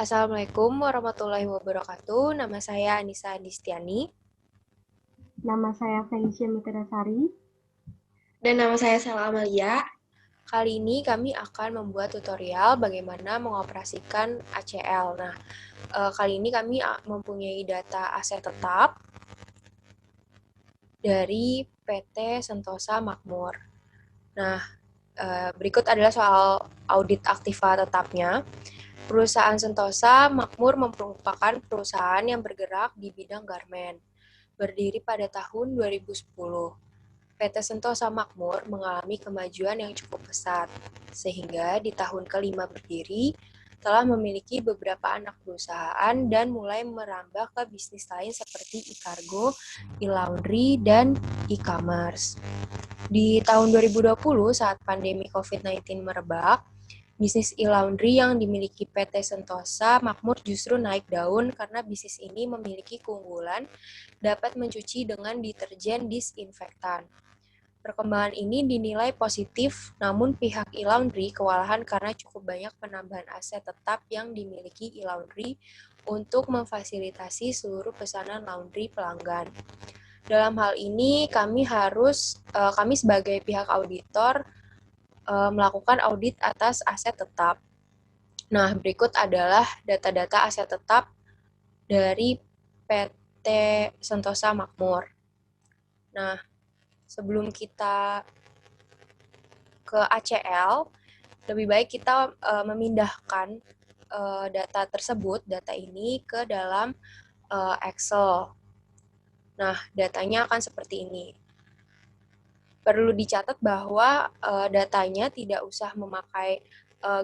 Assalamualaikum warahmatullahi wabarakatuh. Nama saya Anissa Adistiani. Nama saya Felicia Mitrasari. Dan nama saya Sela Amalia. Kali ini kami akan membuat tutorial bagaimana mengoperasikan ACL. Nah, kali ini kami mempunyai data aset tetap dari PT Sentosa Makmur. Nah, berikut adalah soal audit aktiva tetapnya. Perusahaan Sentosa Makmur merupakan perusahaan yang bergerak di bidang garmen. Berdiri pada tahun 2010. PT Sentosa Makmur mengalami kemajuan yang cukup pesat, sehingga di tahun kelima berdiri telah memiliki beberapa anak perusahaan dan mulai merambah ke bisnis lain seperti e-cargo, e-laundry, dan e-commerce. Di tahun 2020 saat pandemi COVID-19 merebak, bisnis e-laundry yang dimiliki PT Sentosa Makmur justru naik daun karena bisnis ini memiliki keunggulan dapat mencuci dengan deterjen disinfektan. Perkembangan ini dinilai positif, namun pihak e-laundry kewalahan karena cukup banyak penambahan aset tetap yang dimiliki e-laundry untuk memfasilitasi seluruh pesanan laundry pelanggan. Dalam hal ini, kami sebagai pihak auditor melakukan audit atas aset tetap. Nah, berikut adalah data-data aset tetap dari PT Sentosa Makmur. Nah, sebelum kita ke ACL, lebih baik kita memindahkan data ini ke dalam Excel. Nah, datanya akan seperti ini. Perlu dicatat bahwa datanya tidak usah memakai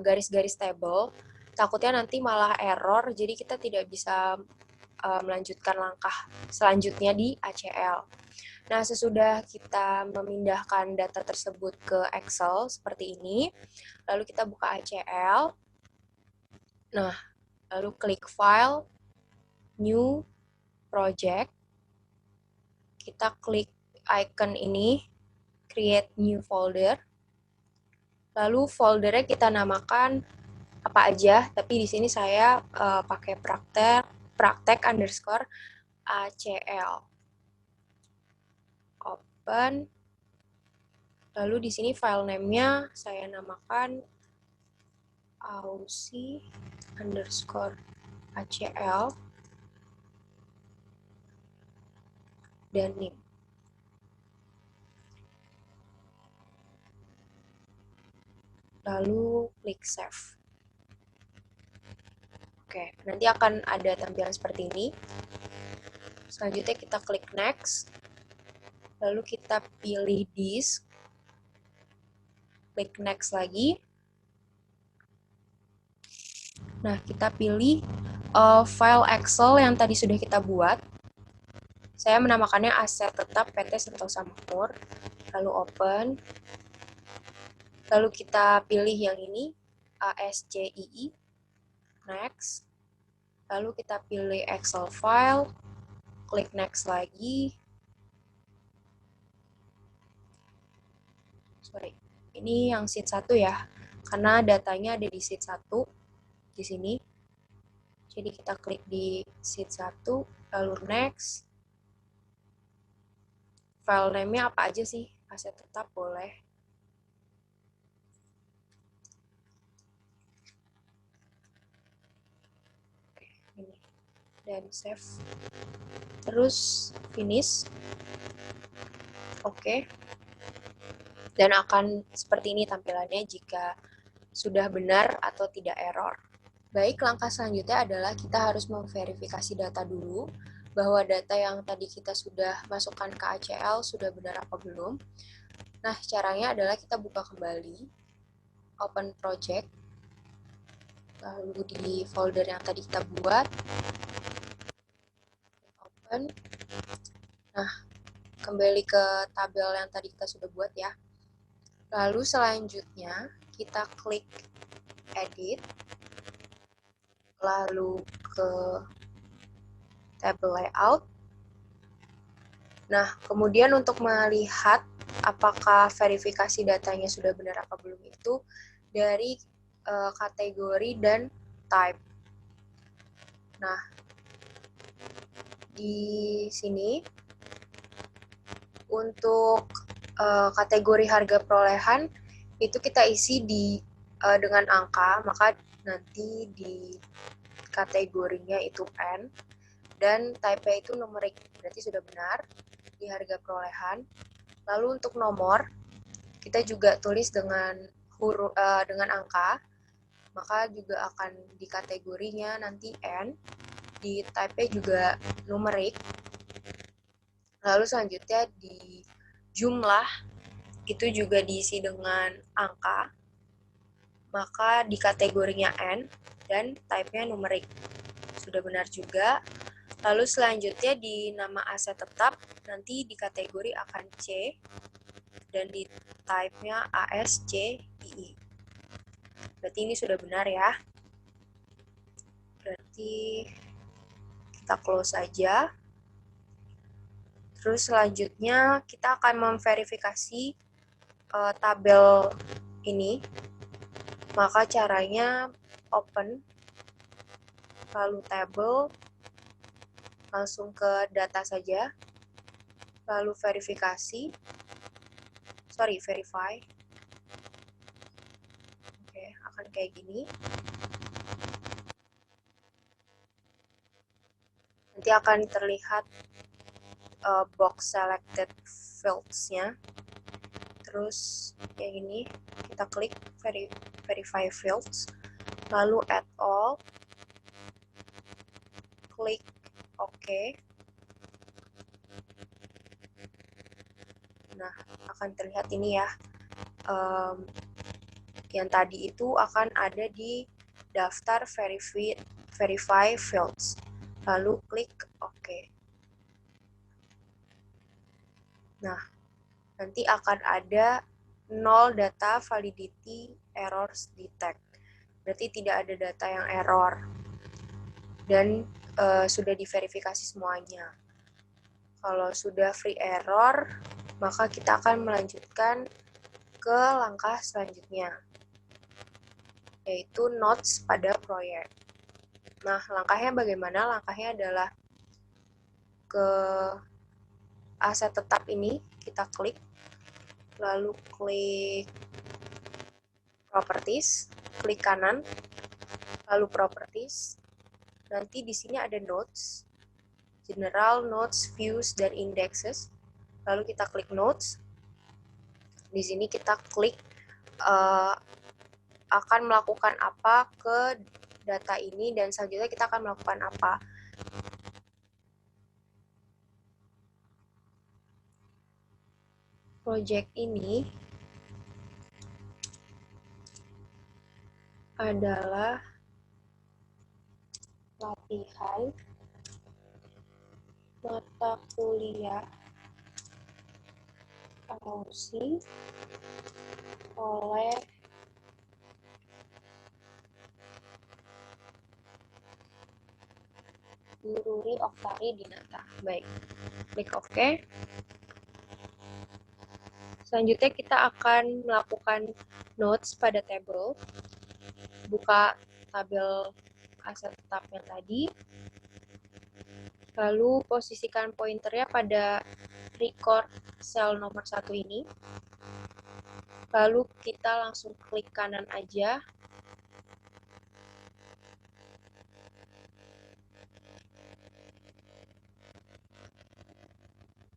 garis-garis table, takutnya nanti malah error, jadi kita tidak bisa melanjutkan langkah selanjutnya di ACL. Nah, sesudah kita memindahkan data tersebut ke Excel seperti ini, lalu kita buka ACL. Nah, lalu klik File, New Project. Kita klik icon ini, Create New Folder. Lalu foldernya kita namakan apa aja, tapi di sini saya pakai praktek underscore ACL. Open. Lalu di sini file name-nya saya namakan Aussie underscore ACL dan name. Lalu klik save. Oke, nanti akan ada tampilan seperti ini. Selanjutnya kita klik next. Lalu kita pilih disk. Klik next lagi. Nah, kita pilih file Excel yang tadi sudah kita buat. Saya menamakannya aset tetap PT Sentosa Makmur. Lalu open. Lalu kita pilih yang ini, ASCII. Next. Lalu kita pilih Excel file. Klik next lagi. Ini yang sheet 1 ya. Karena datanya ada di sheet 1 di sini. Jadi kita klik di sheet 1, lalu next. File name-nya apa aja sih? Aset tetap boleh. Oke, ini. Dan save. Terus finish. Oke. Dan akan seperti ini tampilannya jika sudah benar atau tidak error. Baik, langkah selanjutnya adalah kita harus memverifikasi data dulu, bahwa data yang tadi kita sudah masukkan ke ACL sudah benar apa belum. Nah, caranya adalah kita buka kembali, open project, lalu di folder yang tadi kita buat, open. Nah, kembali ke tabel yang tadi kita sudah buat ya. Lalu selanjutnya kita klik edit, lalu ke table layout. Nah, kemudian untuk melihat apakah verifikasi datanya sudah benar apa belum itu dari kategori dan type. Nah, di sini untuk kategori harga perolehan itu kita isi dengan angka, maka nanti di kategorinya itu N, dan type-nya itu numerik, berarti sudah benar di harga perolehan. Lalu untuk nomor, kita juga tulis dengan dengan angka, maka juga akan di kategorinya nanti N, di type-nya juga numerik. Lalu selanjutnya di jumlah, itu juga diisi dengan angka, maka di kategorinya N, dan type-nya numerik. Sudah benar juga. Lalu selanjutnya di nama aset tetap, nanti di kategori akan C, dan di type-nya ASCII. Berarti ini sudah benar ya. Berarti kita close saja. Terus selanjutnya kita akan memverifikasi tabel ini. Maka caranya open, lalu table, langsung ke data saja, lalu verify. Oke, akan kayak gini. Nanti akan terlihat box selected fields-nya. Terus kayak gini, kita klik verify fields, lalu add all, klik OK. Nah, akan terlihat ini ya. Yang tadi itu akan ada di daftar verify fields. Lalu klik OK. Nah, nanti akan ada 0 data validity errors detect. Berarti tidak ada data yang error. Dan sudah diverifikasi semuanya. Kalau sudah free error, maka kita akan melanjutkan ke langkah selanjutnya, yaitu notes pada proyek. Nah, langkahnya bagaimana? Langkahnya adalah ke aset tetap ini, kita klik, lalu klik properties, klik kanan, lalu properties. Nanti di sini ada notes, general, notes, views, dan indexes. Lalu kita klik notes. Di sini kita klik akan melakukan apa ke data ini, dan selanjutnya kita akan melakukan apa. Project ini adalah latihan mata kuliah Ausi oleh Gururi Oktari Dinata. Baik, klik OK. Selanjutnya kita akan melakukan notes pada table. Buka tabel aset tetapnya tadi. Lalu posisikan pointernya pada record cell nomor 1 ini. Lalu kita langsung klik kanan aja.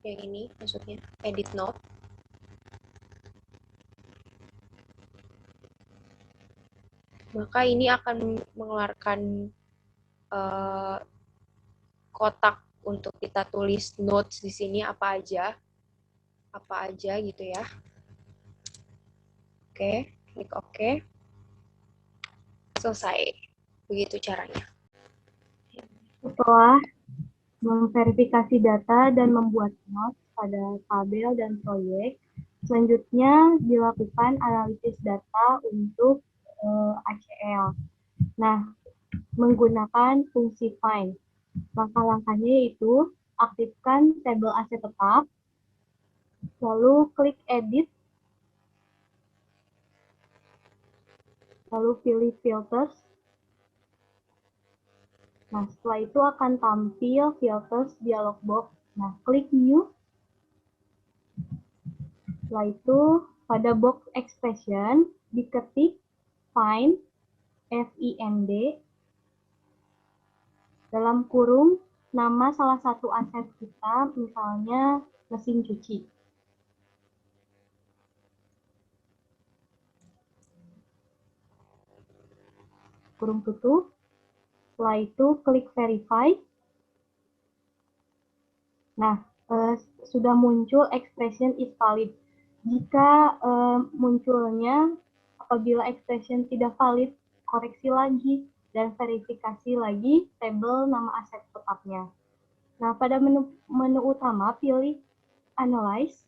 Yang ini maksudnya, edit note. Maka ini akan mengeluarkan kotak untuk kita tulis notes di sini apa aja gitu ya. Oke, klik OK. Selesai. Begitu caranya. Setelah memverifikasi data dan membuat notes pada tabel dan proyek, selanjutnya dilakukan analisis data untuk ACL. Nah, menggunakan fungsi find. Langkah-langkahnya yaitu aktifkan tabel aset tetap, lalu klik edit, lalu pilih filters, Nah, setelah itu akan tampil filters dialog box. Nah, klik new. Setelah itu, pada box expression, diketik find, FIND, dalam kurung nama salah satu aset kita, misalnya mesin cuci. Kurung tutup. Setelah itu klik verify. Nah, sudah muncul expression is valid. Jika munculnya apabila expression tidak valid, koreksi lagi dan verifikasi lagi tabel nama aset tetapnya. Nah, pada menu utama pilih analyze,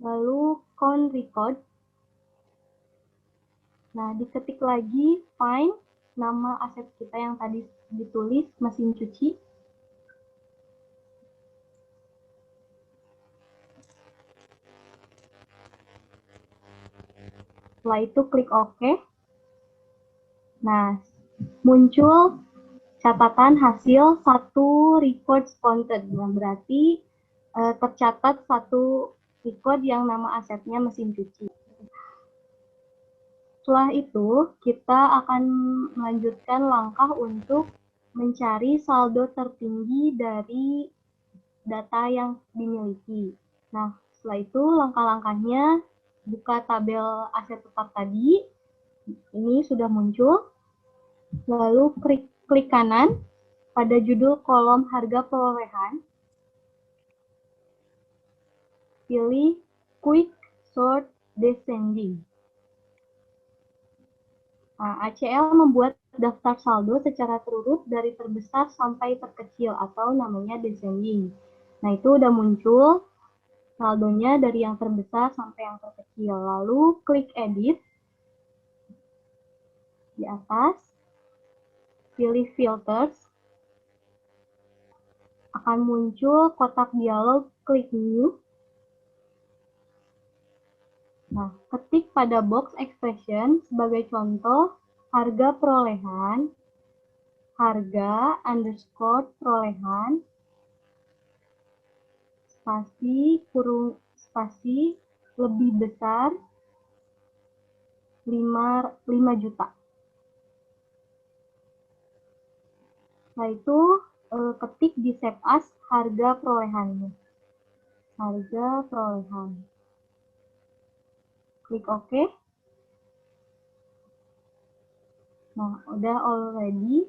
lalu count record. Nah, diketik lagi find nama aset kita yang tadi ditulis mesin cuci. Setelah itu klik OK. Nah, muncul catatan hasil satu record counted. Nah, berarti tercatat satu record yang nama asetnya mesin cuci. Setelah itu, kita akan melanjutkan langkah untuk mencari saldo tertinggi dari data yang dimiliki. Nah, setelah itu langkah-langkahnya buka tabel aset tetap tadi. Ini sudah muncul. Lalu klik kanan pada judul kolom harga perolehan. Pilih Quick Sort Descending. Nah, ACL membuat daftar saldo secara terurut dari terbesar sampai terkecil atau namanya descending. Nah, itu udah muncul saldonya dari yang terbesar sampai yang terkecil. Lalu klik edit di atas, pilih filters, akan muncul kotak dialog klik new. Nah, ketik pada box expression sebagai contoh harga perolehan, harga underscore perolehan, spasi, kurung spasi, lebih besar 5 juta. Setelah itu ketik di save as harga perolehannya. Harga perolehan. Klik OK. Nah, udah already.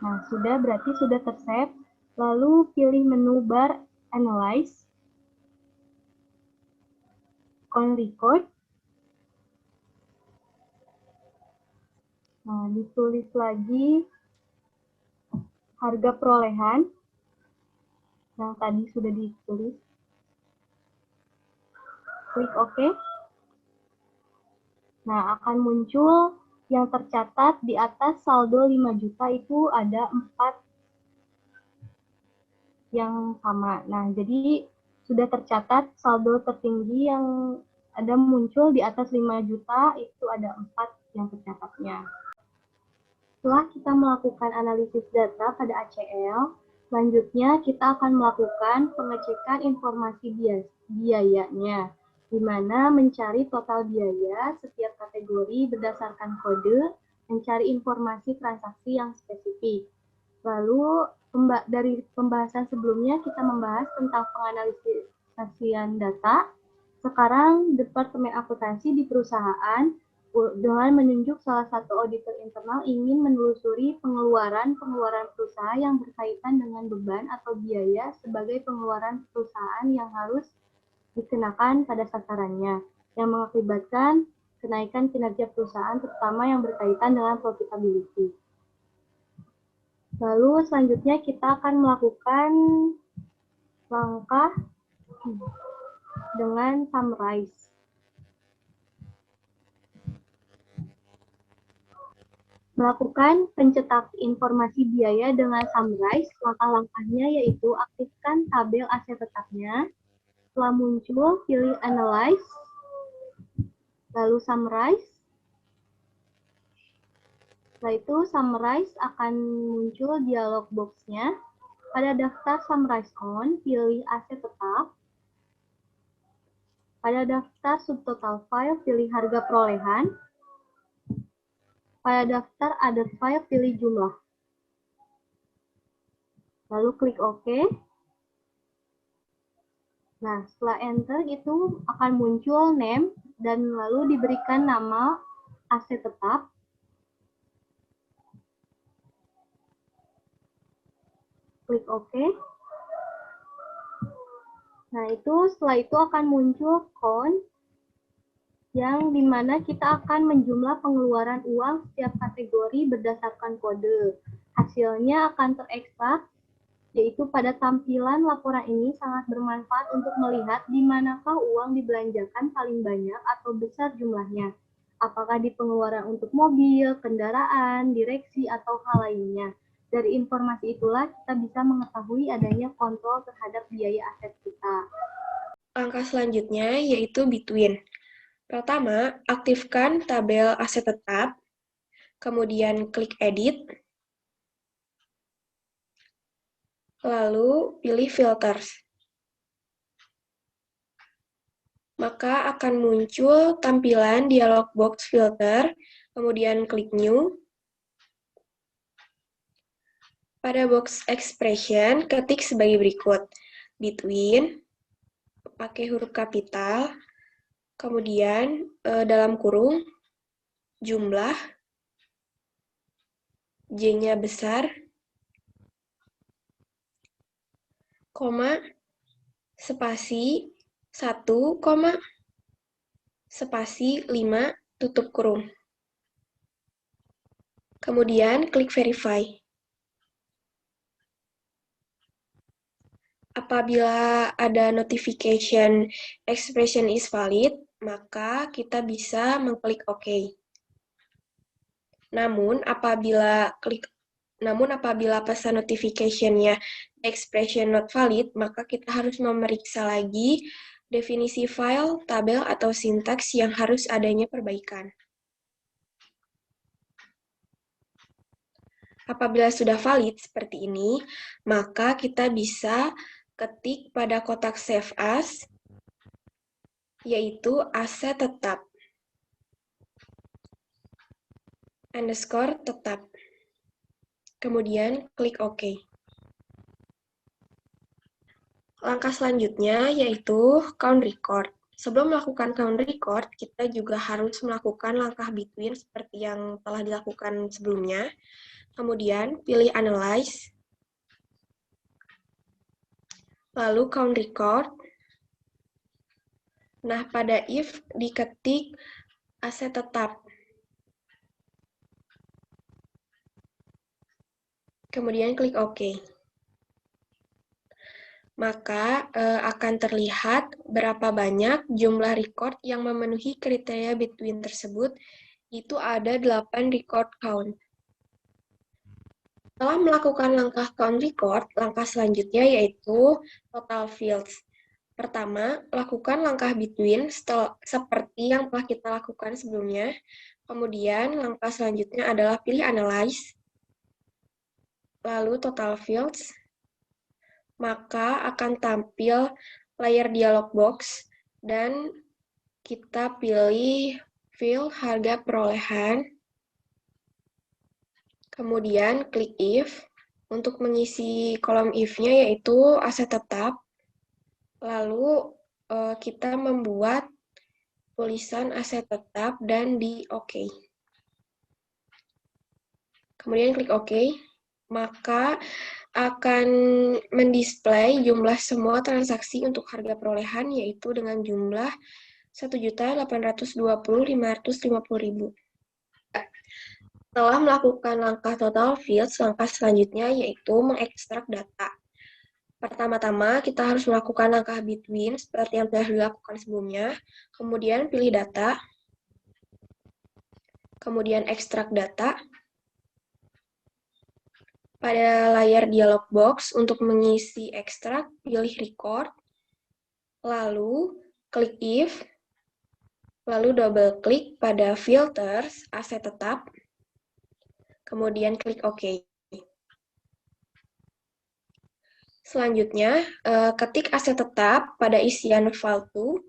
Nah, berarti sudah tersave. Lalu pilih menu bar Analyze, Count Record. Nah, ditulis lagi harga perolehan yang tadi sudah ditulis. Klik OK. Nah, akan muncul yang tercatat di atas saldo 5 juta itu ada 4 yang sama. Nah, jadi sudah tercatat saldo tertinggi yang ada muncul di atas 5 juta itu ada 4 yang tercatatnya. Setelah kita melakukan analisis data pada ACL, selanjutnya kita akan melakukan pengecekan informasi biayanya, di mana mencari total biaya setiap kategori berdasarkan kode, mencari informasi transaksi yang spesifik. Lalu dari pembahasan sebelumnya kita membahas tentang penganalisasian data. Sekarang Departemen Akuntansi di perusahaan dengan menunjuk salah satu auditor internal ingin menelusuri pengeluaran perusahaan yang berkaitan dengan beban atau biaya sebagai pengeluaran perusahaan yang harus dikenakan pada sasarannya, yang mengakibatkan kenaikan kinerja perusahaan terutama yang berkaitan dengan profitability. Lalu selanjutnya kita akan melakukan langkah dengan summarize. Melakukan pencetak informasi biaya dengan summarize, langkah-langkahnya yaitu aktifkan tabel aset tetapnya. Setelah muncul, pilih Analyze, lalu summarize. Setelah itu summarize akan muncul dialog box-nya. Pada daftar summarize on, pilih aset tetap. Pada daftar subtotal file, pilih harga perolehan. Pada daftar other file, pilih jumlah. Lalu klik OK. Nah, setelah enter itu akan muncul name dan lalu diberikan nama aset tetap. Klik OK. Nah, setelah itu akan muncul count yang dimana kita akan menjumlah pengeluaran uang setiap kategori berdasarkan kode. Hasilnya akan terekstrak, yaitu pada tampilan laporan ini sangat bermanfaat untuk melihat di manakah uang dibelanjakan paling banyak atau besar jumlahnya. Apakah di pengeluaran untuk mobil, kendaraan, direksi, atau hal lainnya. Dari informasi itulah kita bisa mengetahui adanya kontrol terhadap biaya aset kita. Langkah selanjutnya yaitu between. Pertama, aktifkan tabel aset tetap, kemudian klik edit, lalu pilih filters. Maka akan muncul tampilan dialog box filter, kemudian klik new. Pada box expression, ketik sebagai berikut. Between, pakai huruf kapital, kemudian dalam kurung, jumlah, J-nya besar, koma, spasi, 1, spasi 5, tutup kurung. Kemudian klik verify. Apabila ada notification expression is valid, maka kita bisa mengklik OK. Namun apabila pesan notification-nya expression not valid, maka kita harus memeriksa lagi definisi file, tabel, atau sintaks yang harus adanya perbaikan. Apabila sudah valid seperti ini, maka kita bisa ketik pada kotak save as, yaitu aset tetap, underscore tetap. Kemudian klik OK. Langkah selanjutnya yaitu count record. Sebelum melakukan count record, kita juga harus melakukan langkah between seperti yang telah dilakukan sebelumnya. Kemudian pilih analyze, lalu count record. Nah, pada if diketik aset tetap. Kemudian klik OK. Maka akan terlihat berapa banyak jumlah record yang memenuhi kriteria between tersebut. Itu ada 8 record count. Setelah melakukan langkah count record, langkah selanjutnya yaitu total fields. Pertama, lakukan langkah between seperti yang telah kita lakukan sebelumnya. Kemudian, langkah selanjutnya adalah pilih analyze, lalu total fields, maka akan tampil layar dialog box, dan kita pilih field harga perolehan, kemudian klik if. Untuk mengisi kolom if-nya yaitu aset tetap, lalu kita membuat tulisan aset tetap dan di OK. Kemudian klik OK, maka akan mendisplay jumlah semua transaksi untuk harga perolehan, yaitu dengan jumlah 1.820.550.000. Setelah melakukan langkah total fields, langkah selanjutnya yaitu mengekstrak data. Pertama-tama, kita harus melakukan langkah between seperti yang telah dilakukan sebelumnya. Kemudian pilih data, kemudian ekstrak data. Pada layar dialog box, untuk mengisi ekstrak, pilih record, lalu klik if, Lalu double klik pada filters aset tetap, kemudian klik OK. Selanjutnya, ketik aset tetap pada isian file to.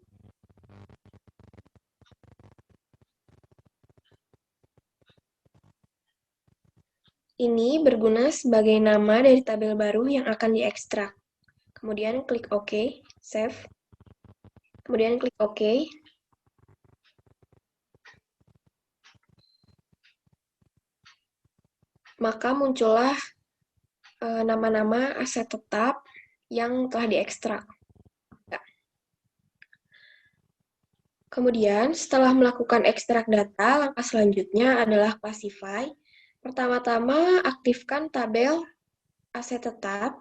Ini berguna sebagai nama dari tabel baru yang akan diekstrak. Kemudian klik OK, save. Kemudian klik OK. Maka muncullah nama-nama aset tetap yang telah diekstrak. Kemudian, setelah melakukan ekstrak data, langkah selanjutnya adalah classify. Pertama-tama, aktifkan tabel aset tetap.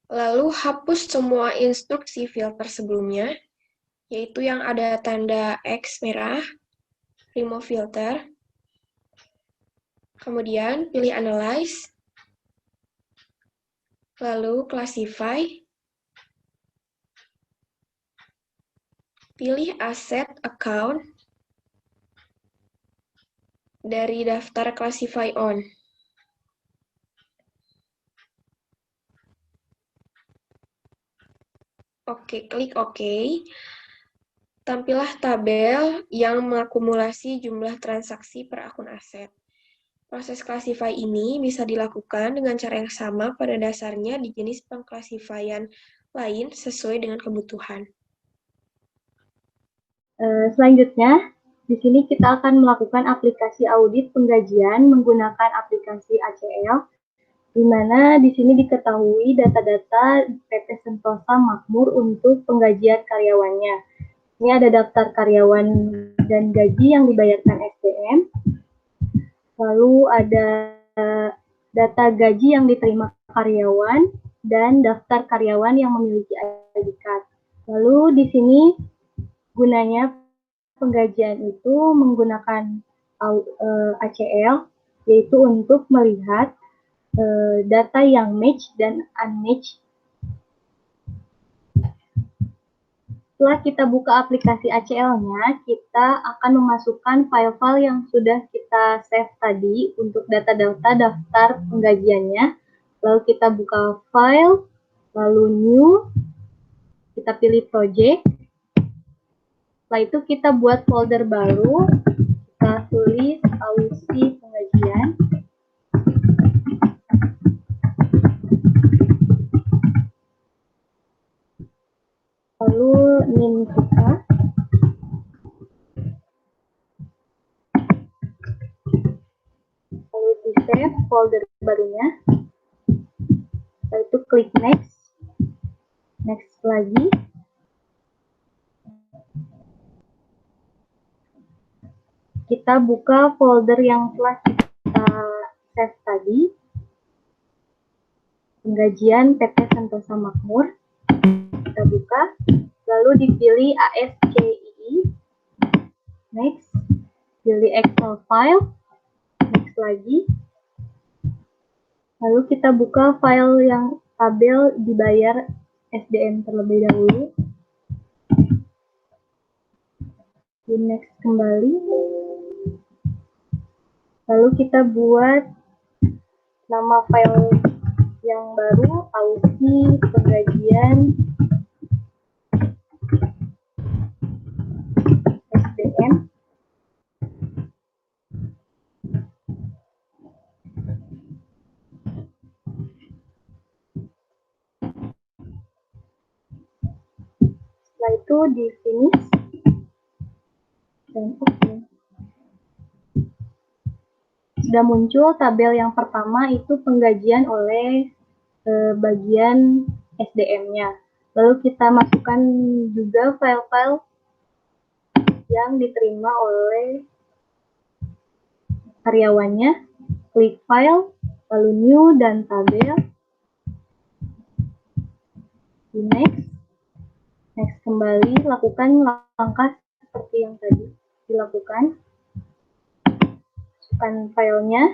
Lalu, hapus semua instruksi filter sebelumnya, yaitu yang ada tanda X merah, remove filter. Kemudian, pilih analyze. Lalu, classify. Pilih aset account dari daftar classify on. Oke, klik OK. Tampillah tabel yang mengakumulasi jumlah transaksi per akun aset. Proses classify ini bisa dilakukan dengan cara yang sama pada dasarnya di jenis pengklasifian lain sesuai dengan kebutuhan. Selanjutnya, di sini kita akan melakukan aplikasi audit penggajian menggunakan aplikasi ACL, di mana di sini diketahui data-data PT Sentosa Makmur untuk penggajian karyawannya. Ini ada daftar karyawan dan gaji yang dibayarkan SDM, lalu ada data gaji yang diterima karyawan, dan daftar karyawan yang memiliki ID card. Lalu di sini gunanya penggajian itu menggunakan ACL, yaitu untuk melihat data yang match dan unmatched. Setelah kita buka aplikasi ACL-nya, kita akan memasukkan file-file yang sudah kita save tadi untuk data-data daftar penggajiannya. Lalu kita buka file, lalu new, kita pilih project. Setelah itu kita buat folder baru, kita tulis Ausi penggajian. Lalu name kita. Lalu di save folder barunya. Setelah itu klik next. Next lagi. Kita buka folder yang telah kita save tadi. Penggajian PT Sentosa Makmur. Kita buka. Lalu dipilih ASCII. Next. Pilih Excel file. Next lagi. Lalu kita buka file yang tabel dibayar SDM terlebih dahulu. Di next kembali. Lalu kita buat nama file yang baru, Ausi penggajian SDM. Setelah itu di finish dan oke. Sudah muncul tabel yang pertama, itu penggajian oleh bagian SDM-nya. Lalu kita masukkan juga file-file yang diterima oleh karyawannya. Klik file, lalu new dan tabel. Di next. Next kembali, lakukan langkah seperti yang tadi dilakukan. Masukkan filenya,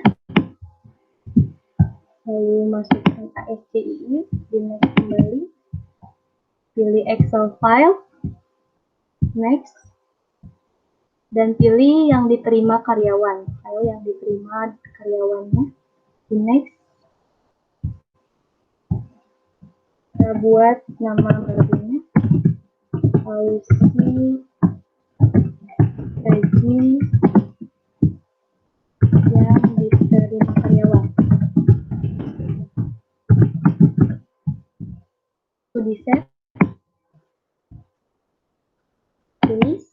lalu masukkan ASCII, di next kembali, pilih Excel file, Next. Dan pilih yang diterima karyawan. Ayo yang diterima karyawannya. Di next. Kita buat nama barunya. Polisi gaji yang diterima karyawan. Itu di save. Tulis.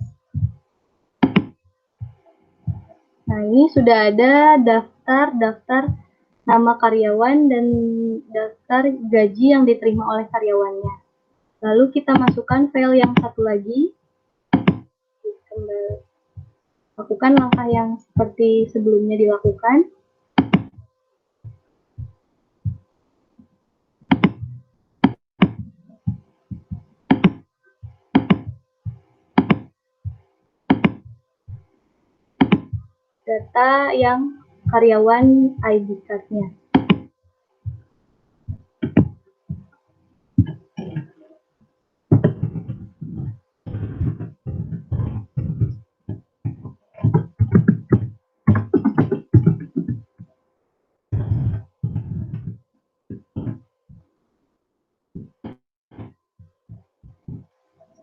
Nah, ini sudah ada daftar nama karyawan dan daftar gaji yang diterima oleh karyawannya. Lalu kita masukkan file yang satu lagi. Lakukan langkah yang seperti sebelumnya dilakukan. Data yang karyawan ID card-nya.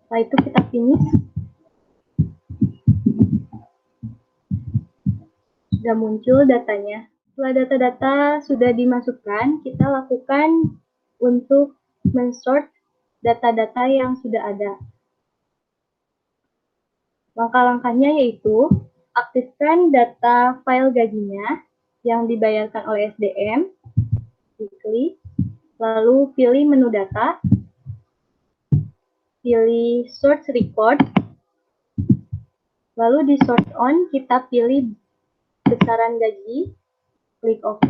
Setelah itu kita finish. Sudah muncul datanya. Setelah data-data sudah dimasukkan, kita lakukan untuk mensort data-data yang sudah ada. Langkah-langkahnya yaitu aktifkan data file gajinya yang dibayarkan oleh SDM, diklik, lalu pilih menu data, pilih source record, lalu di sort on kita pilih besaran gaji, klik OK,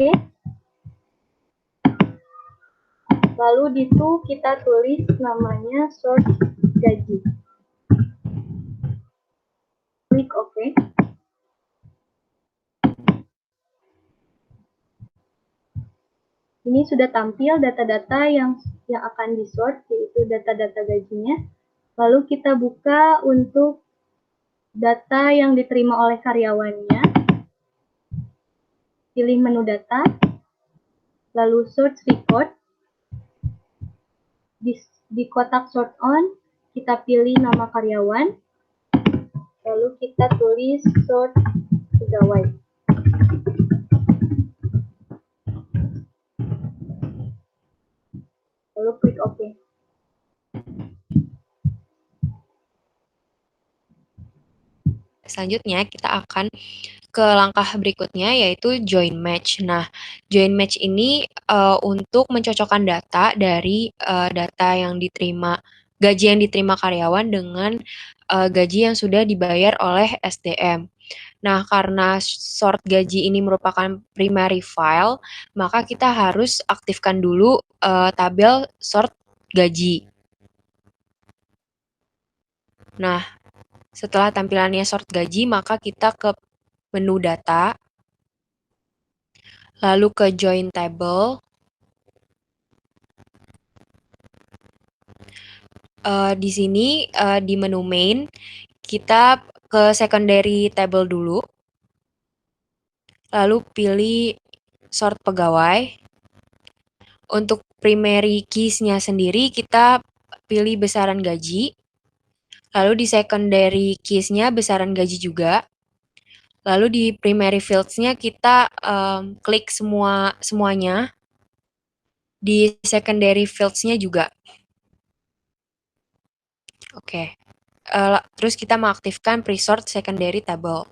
lalu di situ kita tulis namanya source gaji, klik OK. Ini sudah tampil data-data yang akan disort, yaitu data-data gajinya. Lalu kita buka untuk data yang diterima oleh karyawannya. Pilih menu data, lalu search record. Di kotak sort on, kita pilih nama karyawan, lalu kita tulis sort pegawai. Lalu klik OK. Selanjutnya kita akan ke langkah berikutnya yaitu join match. Nah, join match ini untuk mencocokkan data dari data yang diterima, gaji yang diterima karyawan dengan gaji yang sudah dibayar oleh SDM. Nah, karena sort gaji ini merupakan primary file, maka kita harus aktifkan dulu tabel sort gaji. Nah, setelah tampilannya sort gaji, maka kita ke menu data, lalu ke join table. Di sini di menu main, kita ke secondary table dulu, lalu pilih sort pegawai. Untuk primary keys-nya sendiri, kita pilih besaran gaji. Lalu di secondary keys-nya besaran gaji juga. Lalu di primary fields-nya kita klik semuanya. Di secondary fields-nya juga. Oke. Terus kita mengaktifkan pre-sort secondary table.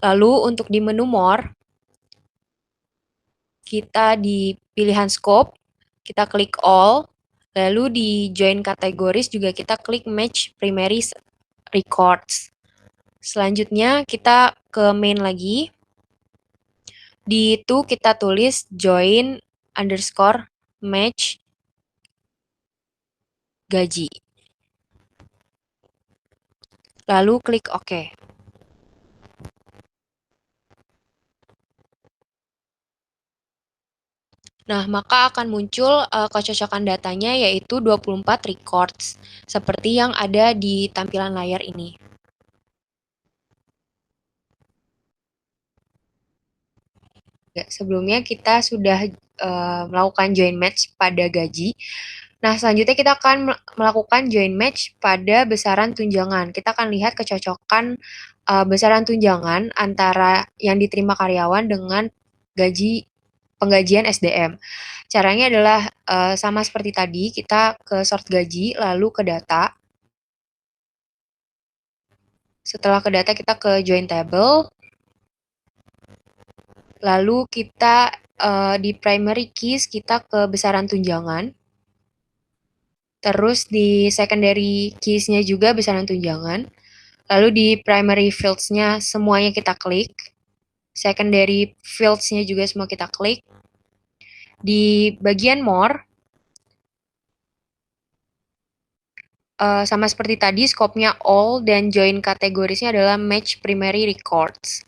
Lalu untuk di menu more, kita di pilihan scope, kita klik all. Lalu di join categories juga kita klik match primary records. Selanjutnya kita ke main lagi. Di itu kita tulis join underscore match gaji. Lalu klik OK. Nah, maka akan muncul kecocokan datanya yaitu 24 records, seperti yang ada di tampilan layar ini. Ya, sebelumnya kita sudah melakukan join match pada gaji. Nah, selanjutnya kita akan melakukan join match pada besaran tunjangan. Kita akan lihat kecocokan besaran tunjangan antara yang diterima karyawan dengan gaji penggajian SDM. Caranya adalah sama seperti tadi, kita ke sort gaji, lalu ke data. Setelah ke data, kita ke join table. Lalu kita di primary keys, kita ke besaran tunjangan. Terus di secondary keys-nya juga besaran tunjangan. Lalu di primary fields-nya semuanya kita klik. Secondary fields-nya juga semua kita klik. Di bagian more, sama seperti tadi, scope-nya all dan join kategorisnya adalah match primary records.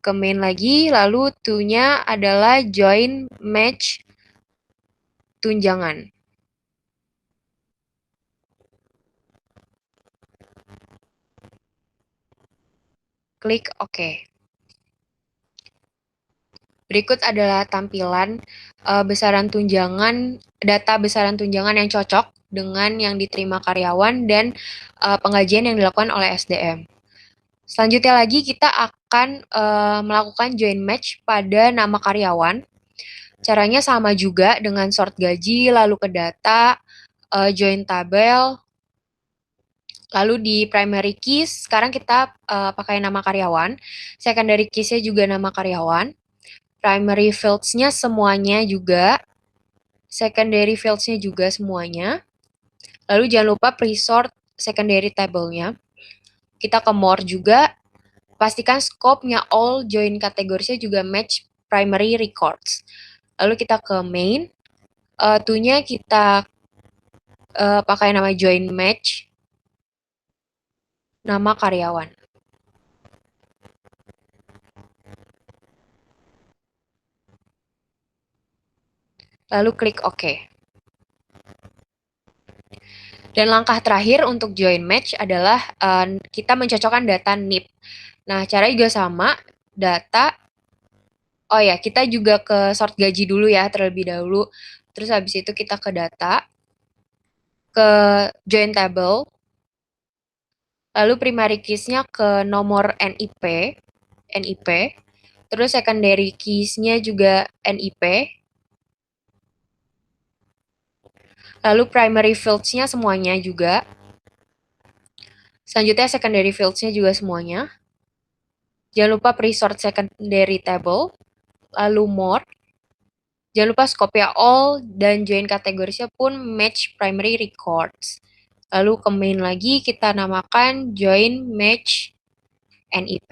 Ke main lagi, lalu to-nya adalah join match tunjangan. Klik OK. Berikut adalah tampilan besaran tunjangan, data besaran tunjangan yang cocok dengan yang diterima karyawan dan penggajian yang dilakukan oleh SDM. Selanjutnya lagi kita akan melakukan join match pada nama karyawan. Caranya sama juga dengan sort gaji, lalu ke data, join tabel, lalu di primary keys, sekarang kita pakai nama karyawan, secondary keys-nya juga nama karyawan, primary fields-nya semuanya juga, secondary fields-nya juga semuanya. Lalu jangan lupa pre-sort secondary table-nya. Kita ke more juga, pastikan scope-nya all join kategorisnya juga match primary records. Lalu kita ke main, to-nya kita pakai nama join match, nama karyawan. Lalu klik OK. Dan langkah terakhir untuk join match adalah kita mencocokkan data NIP. Nah, cara juga sama, data, oh ya, kita juga ke sort gaji dulu ya, terlebih dahulu. Terus habis itu kita ke data, ke join table, lalu primary keys-nya ke nomor NIP, terus secondary keys-nya juga NIP, lalu primary fields-nya semuanya juga, selanjutnya secondary fields-nya juga semuanya. Jangan lupa pre-sort secondary table, lalu more. Jangan lupa scope-nya all dan join kategorisnya pun match primary records. Lalu ke main lagi kita namakan join match NIP.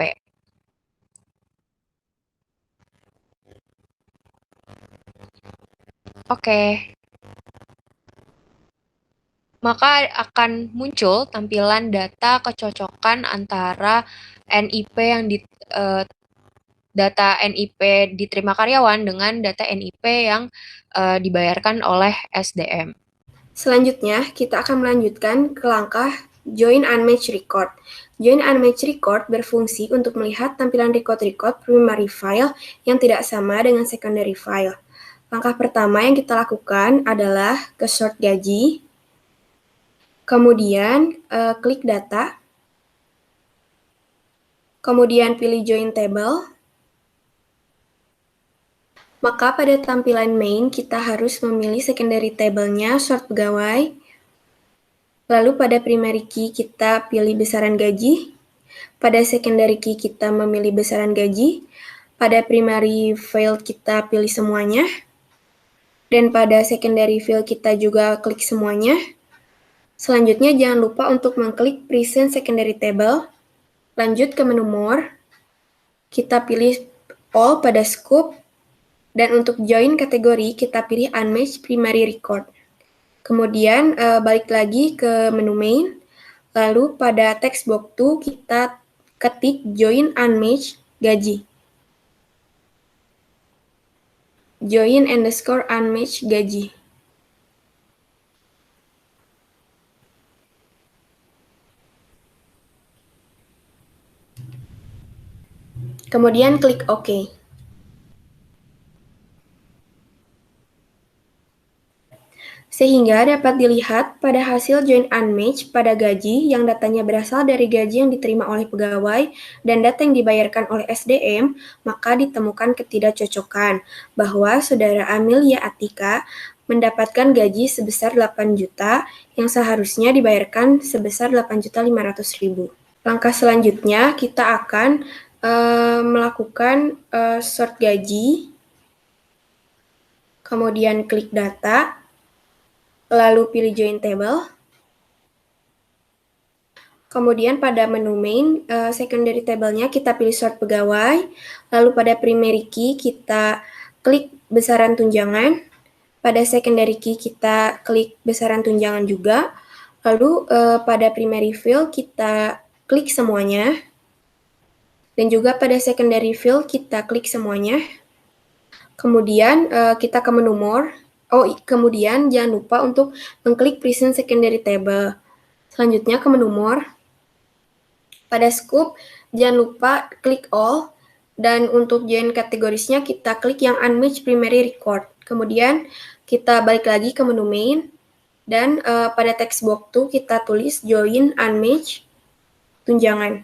Oke. Maka akan muncul tampilan data kecocokan antara NIP yang data NIP diterima karyawan dengan data NIP yang dibayarkan oleh SDM. Selanjutnya, kita akan melanjutkan ke langkah Join Unmatched Record. Join Unmatched Record berfungsi untuk melihat tampilan record-record primary file yang tidak sama dengan secondary file. Langkah pertama yang kita lakukan adalah ke sort gaji, kemudian klik data, kemudian pilih join table. Maka pada tampilan main, kita harus memilih secondary table-nya sort pegawai. Lalu pada primary key kita pilih besaran gaji. Pada secondary key kita memilih besaran gaji. Pada primary field kita pilih semuanya. Dan pada secondary field kita juga klik semuanya. Selanjutnya jangan lupa untuk mengklik present secondary table. Lanjut ke menu more. Kita pilih all pada scope. Dan untuk join kategori, kita pilih Unmatched Primary Record. Kemudian balik lagi ke menu main, lalu pada text box 2 kita ketik Join Unmatched Gaji. join_unmatch gaji. Kemudian klik OK. Sehingga dapat dilihat pada hasil join unmatch pada gaji yang datanya berasal dari gaji yang diterima oleh pegawai dan data yang dibayarkan oleh SDM, maka ditemukan ketidakcocokan bahwa Saudara Amelia Atika mendapatkan gaji sebesar 8 juta yang seharusnya dibayarkan sebesar 8.500.000. Langkah selanjutnya kita akan melakukan sort gaji, kemudian klik data, lalu pilih join table. Kemudian pada menu main, secondary table-nya kita pilih sort pegawai, lalu pada primary key kita klik besaran tunjangan, pada secondary key kita klik besaran tunjangan juga, lalu pada primary field kita klik semuanya, dan juga pada secondary field kita klik semuanya. Kemudian kita ke menu more. Kemudian jangan lupa untuk mengklik present secondary table. Selanjutnya ke menu more. Pada scope, jangan lupa klik all, dan untuk join kategorisnya kita klik yang unmatched primary record. Kemudian kita balik lagi ke menu main, dan pada text box 2 kita tulis join unmatched tunjangan.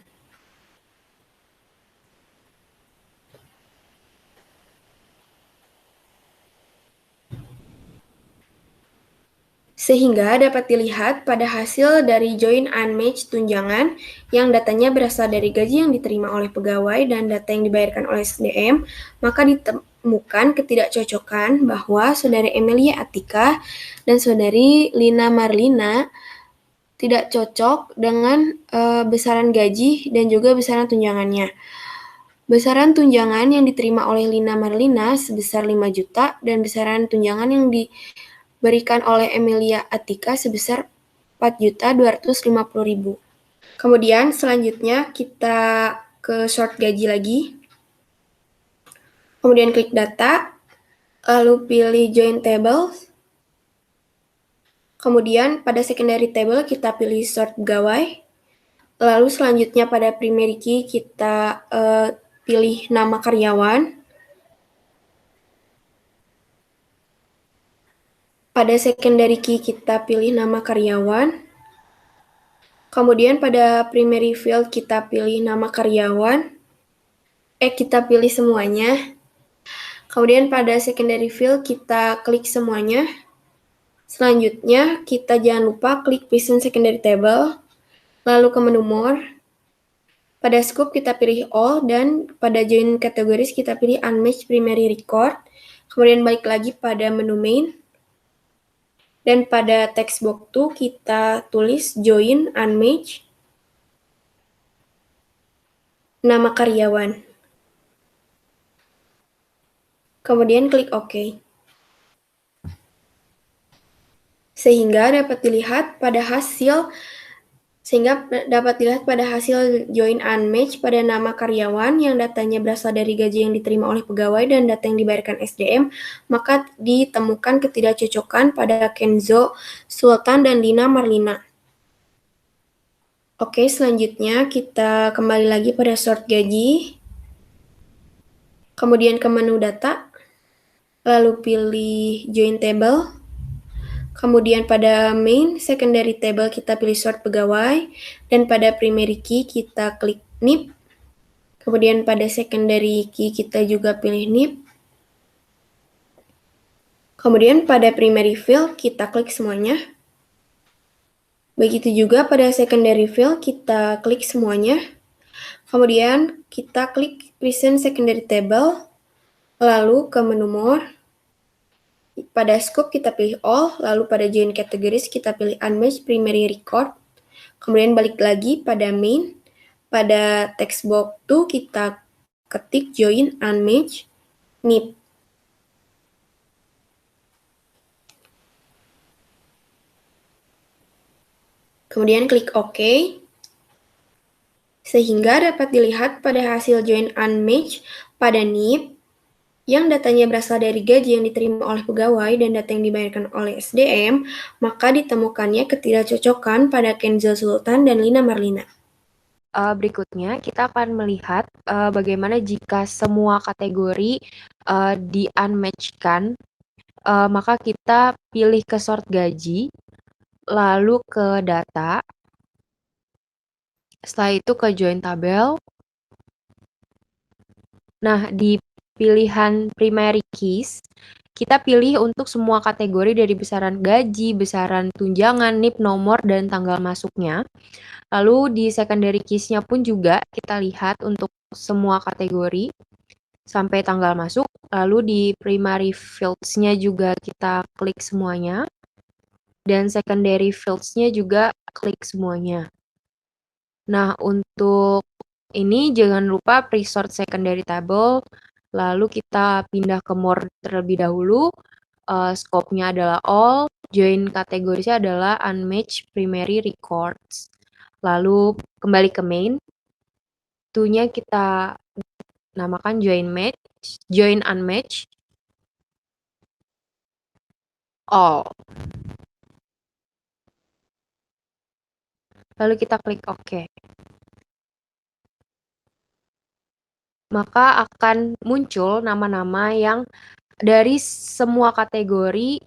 Sehingga dapat dilihat pada hasil dari join unmatched tunjangan yang datanya berasal dari gaji yang diterima oleh pegawai dan data yang dibayarkan oleh SDM, maka ditemukan ketidakcocokan bahwa Saudari Emilia Atika dan Saudari Lina Marlina tidak cocok dengan besaran gaji dan juga besaran tunjangannya. Besaran tunjangan yang diterima oleh Lina Marlina sebesar 5 juta dan besaran tunjangan yang diberikan oleh Emilia Atika sebesar 4.250.000. Kemudian selanjutnya kita ke sort gaji lagi. Kemudian klik data, lalu pilih join table. Kemudian pada secondary table kita pilih sort pegawai. Lalu selanjutnya pada primary key kita pilih nama karyawan. Pada secondary key kita pilih nama karyawan. Kemudian pada primary field kita pilih nama karyawan. Kita pilih semuanya. Kemudian pada secondary field kita klik semuanya. Selanjutnya kita jangan lupa klik present secondary table. Lalu ke menu more. Pada scope kita pilih all dan pada join kategoris kita pilih unmatched primary record. Kemudian balik lagi pada menu main. Dan pada text box 2 kita tulis join unmatched nama karyawan. Kemudian klik OK. Sehingga dapat dilihat pada hasil join unmatched pada nama karyawan yang datanya berasal dari gaji yang diterima oleh pegawai dan data yang dibayarkan SDM, maka ditemukan ketidakcocokan pada Kenzo, Sultan, dan Lina Marlina. Oke, selanjutnya kita kembali lagi pada sort gaji, kemudian ke menu data, lalu pilih join table. Kemudian pada main secondary table kita pilih sort pegawai, dan pada primary key kita klik NIP. Kemudian pada secondary key kita juga pilih NIP. Kemudian pada primary field kita klik semuanya. Begitu juga pada secondary field kita klik semuanya. Kemudian kita klik present secondary table, lalu ke menu more. Pada scope kita pilih all, lalu pada join categories kita pilih unmatched primary record. Kemudian balik lagi pada main, pada text box 2 kita ketik join unmatched NIP. Kemudian klik OK. Sehingga dapat dilihat pada hasil join unmatched pada NIP, yang datanya berasal dari gaji yang diterima oleh pegawai dan data yang dibayarkan oleh SDM, maka ditemukannya ketidakcocokan pada Kenzo Sultan dan Lina Marlina. Berikutnya, kita akan melihat bagaimana jika semua kategori di-unmatch-kan, maka kita pilih ke sort gaji, lalu ke data, setelah itu ke join tabel. Nah, di pilihan primary keys, kita pilih untuk semua kategori dari besaran gaji, besaran tunjangan, NIP, nomor, dan tanggal masuknya. Lalu di secondary keys-nya pun juga kita lihat untuk semua kategori sampai tanggal masuk. Lalu di primary fields-nya juga kita klik semuanya. Dan secondary fields-nya juga klik semuanya. Nah, untuk ini jangan lupa pre-sort secondary table. Lalu kita pindah ke more terlebih dahulu. Scope-nya adalah all. Join kategorisnya adalah unmatched primary records. Lalu kembali ke main. To-nya kita namakan join match, join unmatched, all. Lalu kita klik OK. Maka akan muncul nama-nama yang dari semua kategori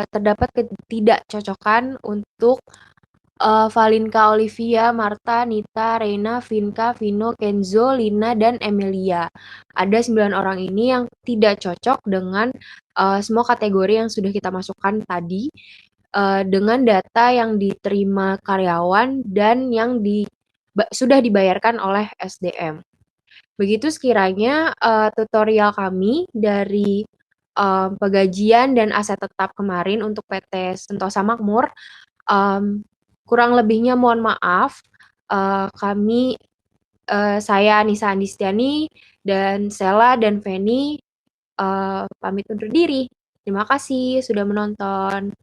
terdapat ketidakcocokan untuk Valinka, Olivia, Marta, Nita, Reina, Vinka, Vino, Kenzo, Lina, dan Emilia. Ada 9 orang ini yang tidak cocok dengan semua kategori yang sudah kita masukkan tadi dengan data yang diterima karyawan dan yang sudah dibayarkan oleh SDM. Begitu sekiranya tutorial kami dari pegajian dan aset tetap kemarin untuk PT Sentosa Makmur. Kurang lebihnya mohon maaf. Saya Nisa Andistiani dan Sela dan Feni pamit undur diri. Terima kasih sudah menonton.